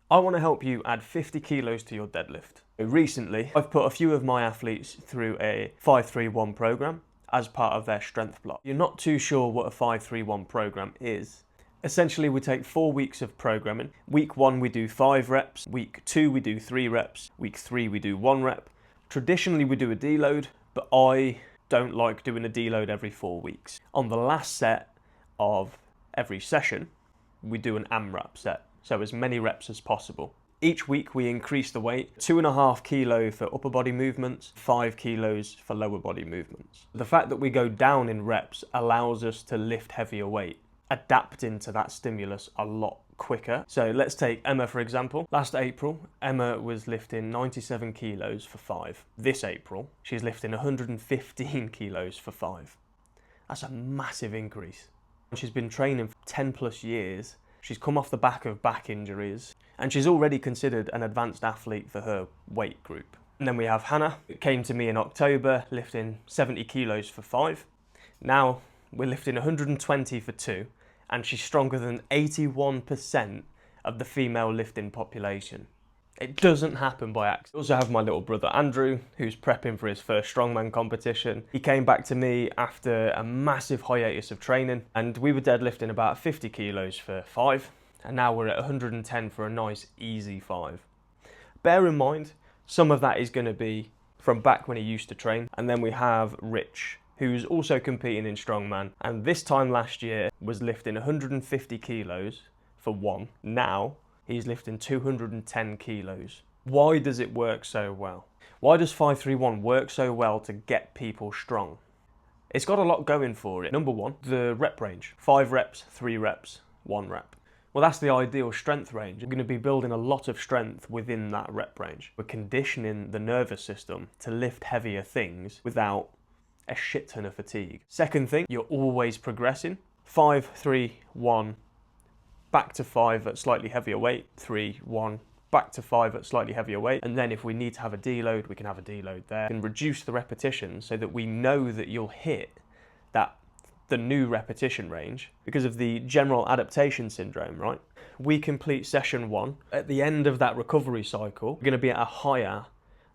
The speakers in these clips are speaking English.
I want to help you add 50 kilos to your deadlift. Recently, I've put a few of my athletes through a 5-3-1 program as part of their strength block. You're not too sure what a 5-3-1 program is. Essentially, we take 4 weeks of programming. Week 1, we do 5 reps. Week 2, we do 3 reps. Week 3, we do 1 rep. Traditionally, we do a deload, but I don't like doing a deload every 4 weeks. On the last set of every session, we do an AMRAP set. So as many reps as possible. Each week we increase the weight, 2.5 kilo for upper body movements, 5 kilos for lower body movements. The fact that we go down in reps allows us to lift heavier weight, adapting to that stimulus a lot quicker. So let's take Emma for example. Last April, Emma was lifting 97 kilos for 5. This April, she's lifting 115 kilos for 5. That's a massive increase. She's been training for 10 plus years. She's come off the back of back injuries and she's already considered an advanced athlete for her weight group. And then we have Hannah, who came to me in October lifting 70 kilos for 5. Now we're lifting 120 for 2 and she's stronger than 81% of the female lifting population. It doesn't happen by accident. I also have my little brother Andrew, who's prepping for his first Strongman competition. He came back to me after a massive hiatus of training and we were deadlifting about 50 kilos for 5 and now we're at 110 for a nice easy 5. Bear in mind, some of that is going to be from back when he used to train. And then we have Rich, who's also competing in Strongman and this time last year was lifting 150 kilos for 1. Now he's lifting 210 kilos. Why does it work so well? Why does 5-3-1 work so well to get people strong? It's got a lot going for it. Number 1, the rep range. 5 reps, 3 reps, 1 rep. Well, that's the ideal strength range. We're going to be building a lot of strength within that rep range. We're conditioning the nervous system to lift heavier things without a shit ton of fatigue. Second thing, you're always progressing. 5, 3, 1, back to 5 at slightly heavier weight, 3, 1, back to 5 at slightly heavier weight. And then if we need to have a deload, we can have a deload there. And reduce the repetitions so that we know that you'll hit the new repetition range because of the general adaptation syndrome, right? We complete session 1. At the end of that recovery cycle, we're going to be at a higher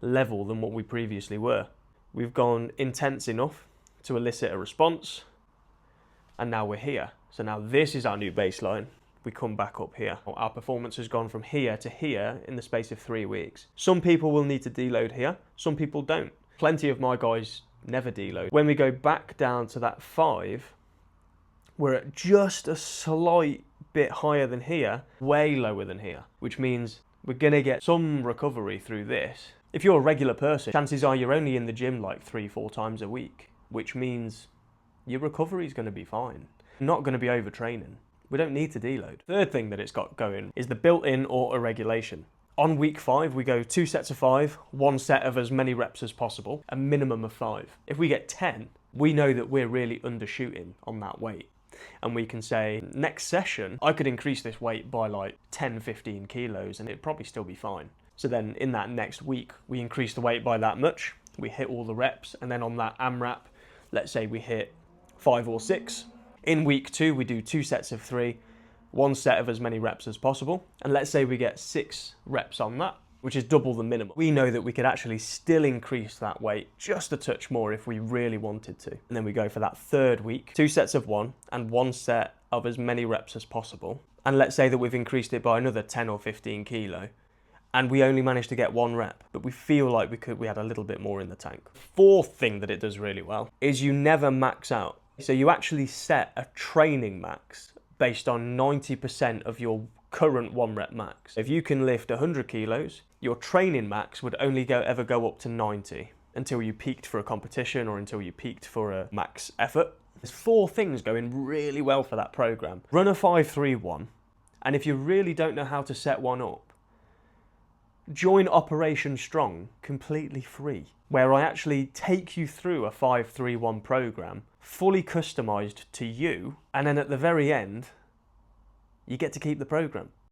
level than what we previously were. We've gone intense enough to elicit a response, and now we're here. So now this is our new baseline. We come back up here. Our performance has gone from here to here in the space of 3 weeks. Some people will need to deload here, some people don't. Plenty of my guys never deload. When we go back down to that 5, we're at just a slight bit higher than here, way lower than here, which means we're gonna get some recovery through this. If you're a regular person, chances are you're only in the gym like 3-4 times a week, which means your recovery is gonna be fine. You're not gonna be overtraining. We don't need to deload. Third thing that it's got going is the built-in auto-regulation. On week 5, we go 2 sets of 5, 1 set of as many reps as possible, a minimum of 5. If we get 10, we know that we're really undershooting on that weight. And we can say, next session, I could increase this weight by like 10, 15 kilos and it'd probably still be fine. So then in that next week, we increase the weight by that much, we hit all the reps, and then on that AMRAP, let's say we hit 5 or 6. In week 2, we do 2 sets of 3, 1 set of as many reps as possible. And let's say we get 6 reps on that, which is double the minimum. We know that we could actually still increase that weight just a touch more if we really wanted to. And then we go for that 3rd week, 2 sets of 1 and 1 set of as many reps as possible. And let's say that we've increased it by another 10 or 15 kilo. And we only managed to get 1 rep, but we feel like we had a little bit more in the tank. 4th thing that it does really well is you never max out. So you actually set a training max based on 90% of your current 1 rep max. If you can lift 100 kilos, your training max would only ever go up to 90 until you peaked for a competition or until you peaked for a max effort. There's 4 things going really well for that program. Run a 5-3-1, and if you really don't know how to set one up, join Operation Strong completely free, where I actually take you through a 5-3-1 program, fully customized to you, and then at the very end, you get to keep the program.